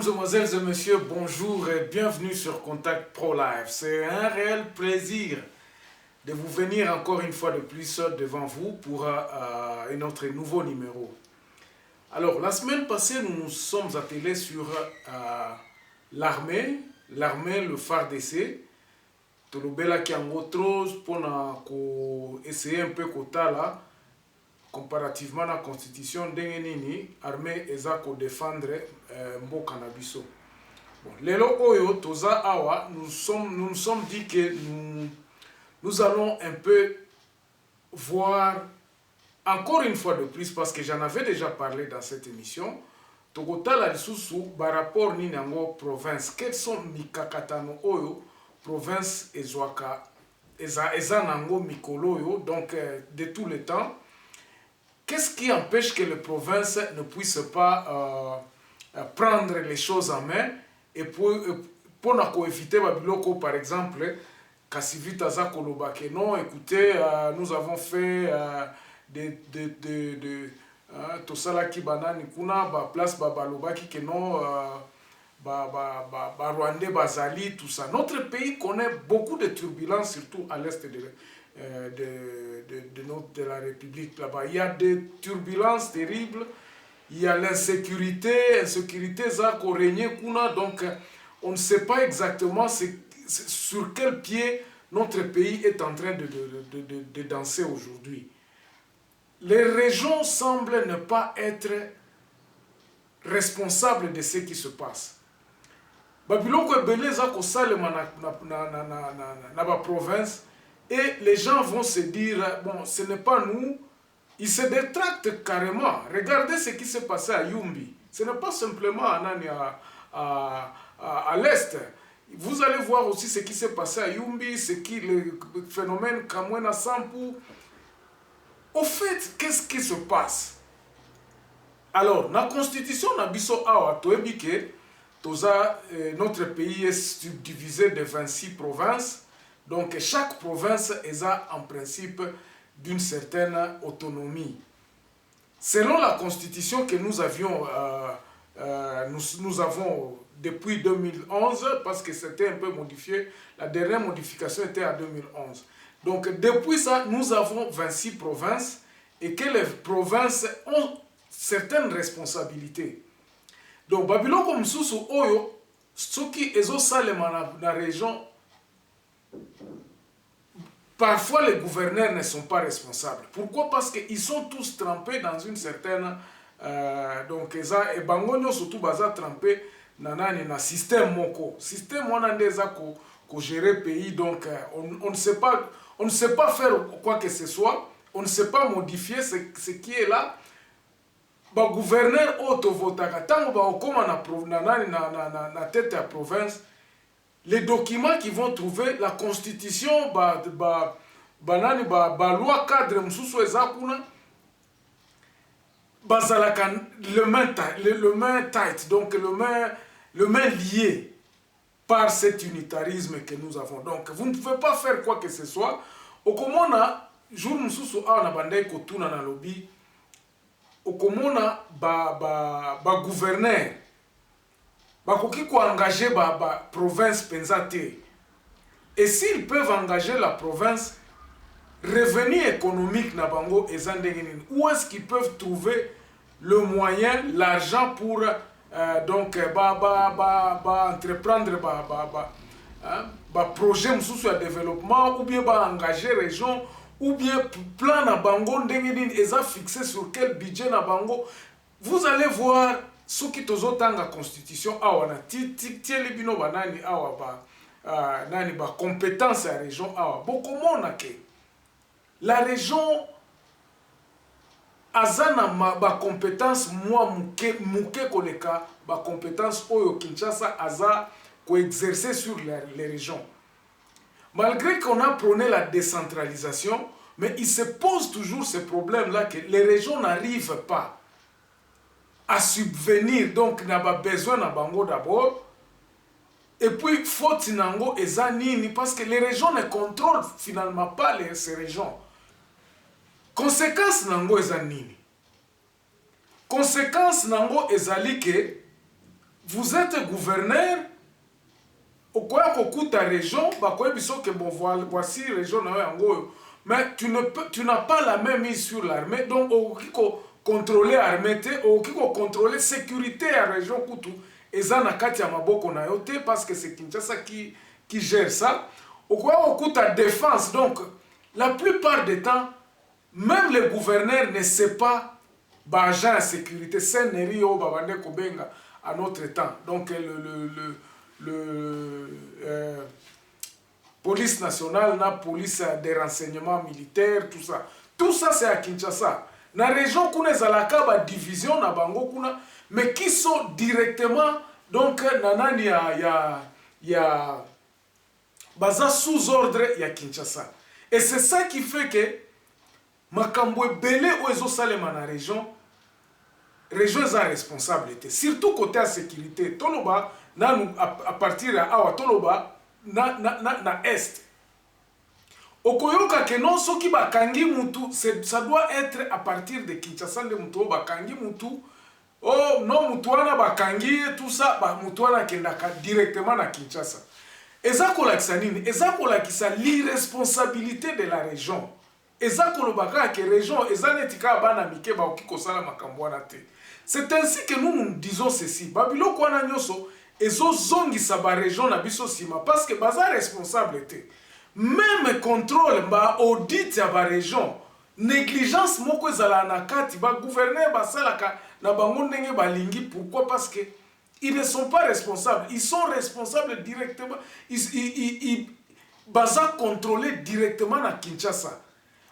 Mesdames, Mesdemoiselles et Messieurs, bonjour et bienvenue sur Contact Pro Live. C'est un réel plaisir de vous venir encore une fois de plus devant vous pour un autre nouveau numéro. Alors, la semaine passée, nous nous sommes attelés sur l'armée, le phare d'essai. Tolobela qui en autre pour essayer un peu là comparativement à la constitution d'Engenini, l'armée est à défendre Mboka na biso. Bon, lelo oyo toza awa, nous nous sommes dit que nous allons un peu voir encore une fois de plus, parce que j'en avais déjà parlé dans cette émission, Togotala lisusu par rapport ni nango province, quels sont mikakatano oyo province ezwaka eza nango mikolo oyo, donc de tous les temps. Qu'est-ce qui empêche que les provinces ne puissent pas prendre les choses en main et pour éviter Babiloko, par exemple, Kassivita Zakolobake, non, écoutez, nous avons fait Tosala Kibanani Kuna, place Babalobaki, que non, Rwandais, Bazali, tout ça. Notre pays connaît beaucoup de turbulences, surtout à l'est de la République là-bas. Il y a des turbulences terribles, il y a l'insécurité, ça qui règne, donc on ne sait pas exactement sur quel pied notre pays est en train de danser aujourd'hui. Les régions semblent ne pas être responsables de ce qui se passe. Babiloko ebele za ko salema na province. Et les gens vont se dire, bon, ce n'est pas nous. Ils se détractent carrément. Regardez ce qui s'est passé à Yumbi. Ce n'est pas simplement à l'est. Vous allez voir aussi ce qui s'est passé à Yumbi, le phénomène Kamwena Sampu. Au fait, qu'est-ce qui se passe? Alors, la constitution Nabiso Awa Toebike, notre pays est subdivisé de 26 provinces. Donc chaque province est en principe d'une certaine autonomie. Selon la constitution que nous avions, nous avons depuis 2011, parce que c'était un peu modifié, la dernière modification était en 2011. Donc depuis ça, nous avons 26 provinces et que les provinces ont certaines responsabilités. Donc Babylone comme Soussou Oyo, ceux qui sont dans la région, parfois les gouverneurs ne sont pas responsables. Pourquoi? Parce qu'ils sont tous trempés dans une certaine... donc, et bangonyo surtout baza trempé dans un système moko. Système monandeza ko gérer pays, donc on ne sait pas faire quoi que ce soit, on ne sait pas modifier ce qui est là. Ba gouverneur auto votaka tango ba okoma na tête à province. Les documents qui vont trouver, la constitution, loi cadre msusu ezakuna, le main tight, donc le main lié par cet unitarisme que nous avons. Donc vous ne pouvez pas faire quoi que ce soit. Okomona, jour msusu a na bandai kotuna na lobby, okomona gouverneur. Bakoki ko engager province penzate. Et s'ils peuvent engager la province, revenu économique na bango ezandengeni. Où est-ce qu'ils peuvent trouver le moyen, l'argent pour donc entreprendre projet msusu ya développement, ou bien engager région, ou bien plan na bango ndengeni eza fixé sur quel budget na bango. Vous allez voir ce qui tozotanga la constitution awa na tieli bino banani awa nani ba compétence à région awa bokomona ke la région azana ba compétence muke koleka ba compétence oyo Kinshasa aza ko exercer sur les régions. Malgré qu'on a prôné la décentralisation, mais il se pose toujours ce problème là que les régions n'arrivent pas à subvenir, donc n'a pas besoin na bango d'abord, et puis faute nango ezanini, parce que les régions ne contrôlent finalement pas ces régions. Conséquence nango ezanini, conséquence nango ezali que vous êtes gouverneur, au quoi ta région, que bon, voici région, mais tu n'as pas la même mise sur l'armée, donc au contrôler l'armée, au contrôler la sécurité à la région Koutou, et ça n'a qu'à maboko na yote, parce que c'est Kinshasa qui gère ça. Au quoi ta défense, donc la plupart des temps, même le gouverneur ne sait pas agent de sécurité, c'est Nerio Babande Kobenga à notre temps. Donc police nationale, la police des renseignements militaires, tout ça. Tout ça c'est à Kinshasa. Dans la région, il y a une division, mais qui sont directement, donc, il y a sous ordre, il y a Kinshasa. Et c'est ça qui fait que makambo belé ou ezo salema na région est responsable, surtout côté à sécurité. Toloba à partir de awa toloba na est. Okoyoka ke non soki bakangi mutu, ça doit être à partir de Kinshasa de mutu bakangi mutu. Oh non mutu wana bakangi tout ça ba mutu wana kendaka directement na Kinshasa. Eza kolakisa nini? Eza kolakisa l'irresponsabilité de la région. Eza kolobaka ke région eza netika bana mike ba okiko sala makambo wana te. C'est ainsi que nous disons ceci. Babilo kwana nyoso ezo zongisa ba région na biso sima parce que baza responsable te. Même contrôle ba audit ya ba région, négligence moko ezala na kati ba gouverneur ba salaka na bango ndenge balingi. Pourquoi? Parce que ils ne sont pas responsables. Ils sont responsables directement. Ils baza contrôler directement na Kinshasa.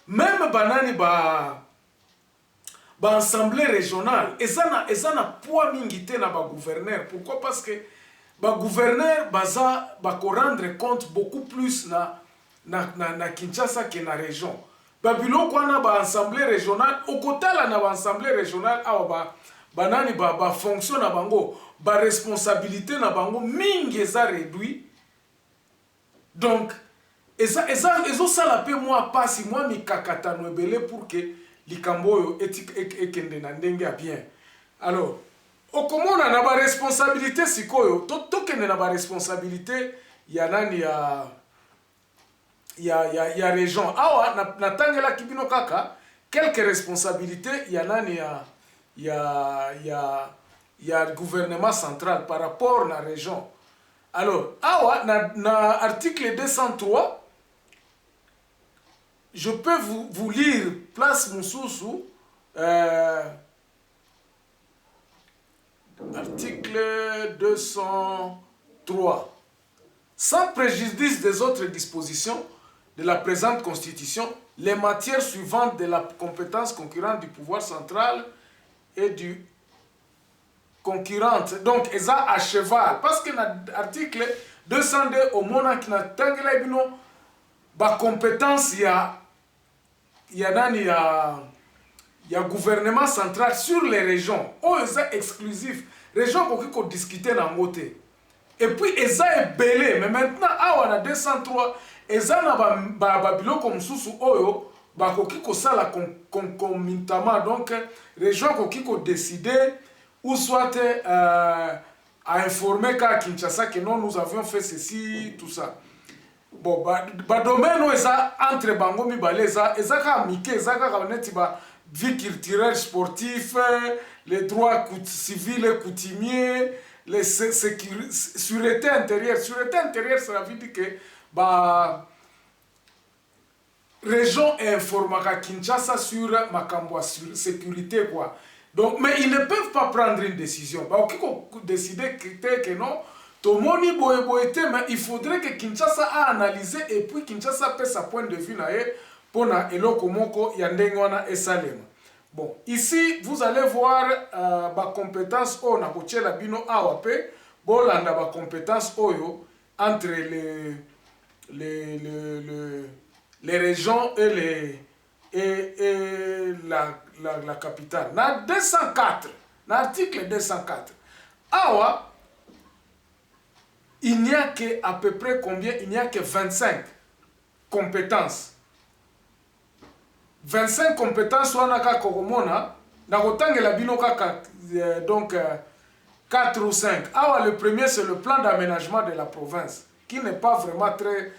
Même banani ba assemblée régionale, eza na poids mingité na ba gouverneur. Pourquoi? Parce que ba gouverneur baza ba rendre compte beaucoup plus na Kinshasa que na région. Babilo kwana ba assemblée régionale, okotala na ba assemblée régionale awa banani ba fonction na bango, ba responsabilité na bango mingi eza réduit. Donc ezo sala pe moi pasi moi mikakatano ebele pour que likambo ekende na ndenge ya bien. Alors okomona na ba responsabilité sikoyo tokende na ba responsabilité ya nani ya région. Awa na tangela kibino kaka quelques responsabilités ya nani ya gouvernement central par rapport à la région. Alors awa na article 203, je peux vous lire place Moussoussou, article 203. Sans préjudice des autres dispositions de la présente constitution, les matières suivantes de la compétence concurrente du pouvoir central et du concurrente, donc eza à cheval, parce que dans l'article 202 au mona qui na tangela ibino ba compétence ya gouvernement central sur les régions. Oh, eza exclusif. Région ko discuter na ngote. Et puis eza ebelé, mais maintenant awa na 203 eza na ba biloko mususu oyo ba ko sala concomitamment. Donc région ko décider ou soit à informer qu'à Kinshasa que non, nous avions fait ceci, tout ça. Bon, bah domaine où ça entre bango mibale ça ka mike ça ka neti ba vie culturelle sportif, les droits civils et coutumiers, les sûreté intérieure. Sûreté intérieure, ça veut dire que bah région informaka Kinshasa sur makambo sur sécurité quoi. Donc, mais ils ne peuvent pas prendre une décision. Bah, ok, décider que non, Tomoni boyete, mais il faudrait que Kinshasa a analysé et puis Kinshasa peut sa point de vue là pour na eloko moko yandengwana et salema. Bon, ici vous allez voir ba compétence o na kochela bino awape, bolanda ba compétence oyo entre les régions et la capitale. Dans 204, dans l'article 204, awa, il n'y a que à peu près combien? Il n'y a que 25 compétences. 25 compétences wana ka koromona na kotangela bino kaka donc 4 ou 5. Ah, le premier, c'est le plan d'aménagement de la province, qui n'est pas vraiment très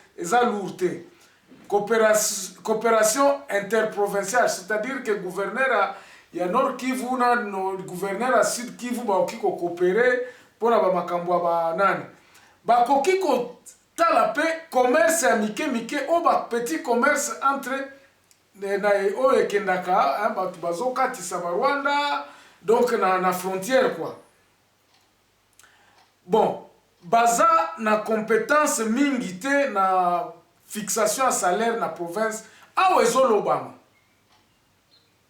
lourd. Coopération interprovinciale, c'est-à-dire que le gouverneur il y a Nord Kivu, le gouverneur à Sud Kivu, qui coopérer pour la makambo banane. Bakoki ko la paix, commerce amike au petit commerce entre na o ekendaka, hein, bazoka tisa Rwanda, donc na frontière quoi. Bon, baza na compétence mingité na fixation à salaire na province, awa ezolobama.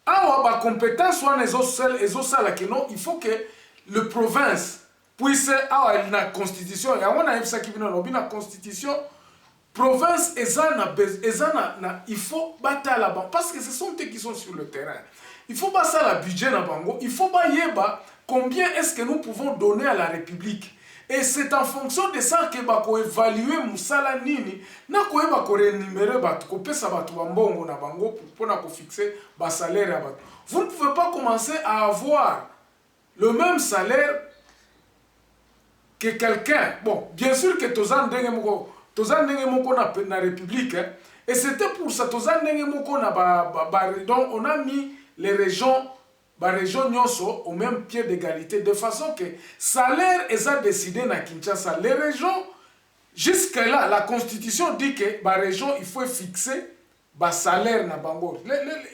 Awa ba compétence wana ezosala que non, il faut que le province puisse awa na constitution, ya wana yebisa ki bino lobi na constitution, province ezana il faut batala ba parce que ce sont eux qui sont sur le terrain. Il faut pas ça la budget na bango, il faut pas yeba combien est-ce que nous pouvons donner à la République. Et c'est en fonction de ça que bako évaluer musala nini na ko eba ko rémunérer batu ko pesa batu bambongo na bango pour na ko fixer ba salaire à batu. Vous ne pouvez pas commencer à avoir le même salaire que quelqu'un. Bon, bien sûr que tozan ndenge moko na République, hein, et c'était pour ça tozan ndenge moko na donc on a mis les régions nyonso au même pied d'égalité, de façon que salaire est décidé na Kinshasa. Les régions, jusqu'à là, la constitution dit que la région, il faut fixer le salaire na bango.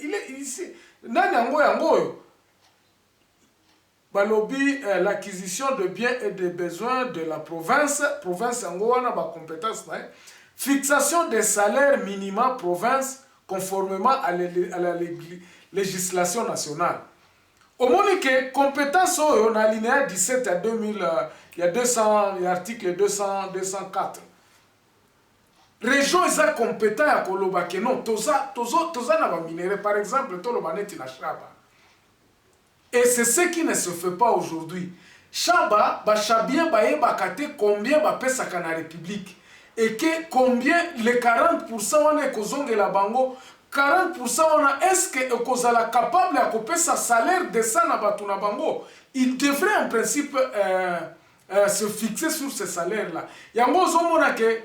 Il est ici. Balobi, l'acquisition de biens et de besoins de la province angoana ba compétence, fixation des salaires minima province conformément à la législation nationale. Au moins que compétence on a alinéa 17 à 2000, il y a 200, l'article 204. Région est compétent à Koloba que non, toza na ba minéré par exemple, to lo baneti na Chaba. Et c'est ce qui ne se fait pas aujourd'hui. Chaba ba chabien ba yeba kate combien ba pesa kana République et que combien les 40% on est kozonge la bango 40% est-ce que kozala capable à couper sa salaire de ça na batu na bango. Il devrait en principe se fixer sur ce salaire là. Yango zomona que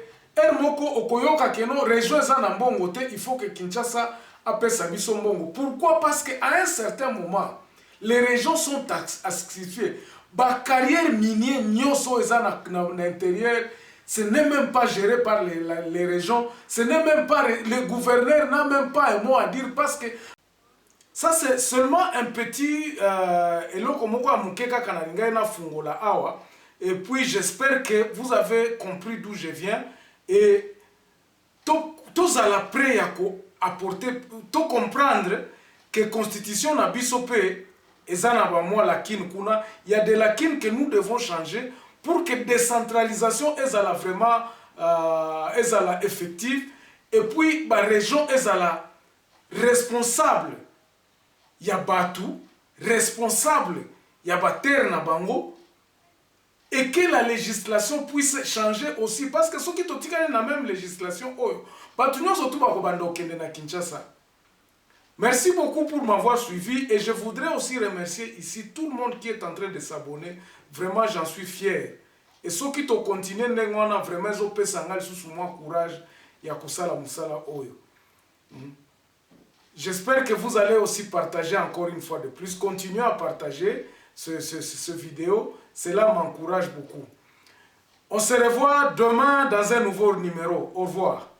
moko okoyoka que non région za na mbongo te, il faut que Kinshasa apesa biso mbongo. Pourquoi? Parce que à un certain moment les régions sont asphyxiées. Ba carrière minière nyonso eza na intérieur. Ce n'est même pas géré par les régions. Ce n'est même pas... Le gouverneur n'a même pas un mot à dire parce que... Ça, c'est seulement un petit... Et puis, j'espère que vous avez compris d'où je viens. Et tous à l'après, apporter... Tout comprendre que la Constitution n'a pas il y a des lacunes que nous devons changer pour que la décentralisation est vraiment effective et puis la région est responsable. Il y a Batu, responsable, il y a Bater na bango et que la législation puisse changer aussi parce que ceux qui ont la même législation, Batu nyo surtout bakobanda okende na Kinshasa. Merci beaucoup pour m'avoir suivi et je voudrais aussi remercier ici tout le monde qui est en train de s'abonner. Vraiment, j'en suis fier. Et ceux qui ont continué, vraiment, sous moi courage, yakusala musala oyo. J'espère que vous allez aussi partager encore une fois de plus. Continuez à partager ce vidéo. Cela m'encourage beaucoup. On se revoit demain dans un nouveau numéro. Au revoir.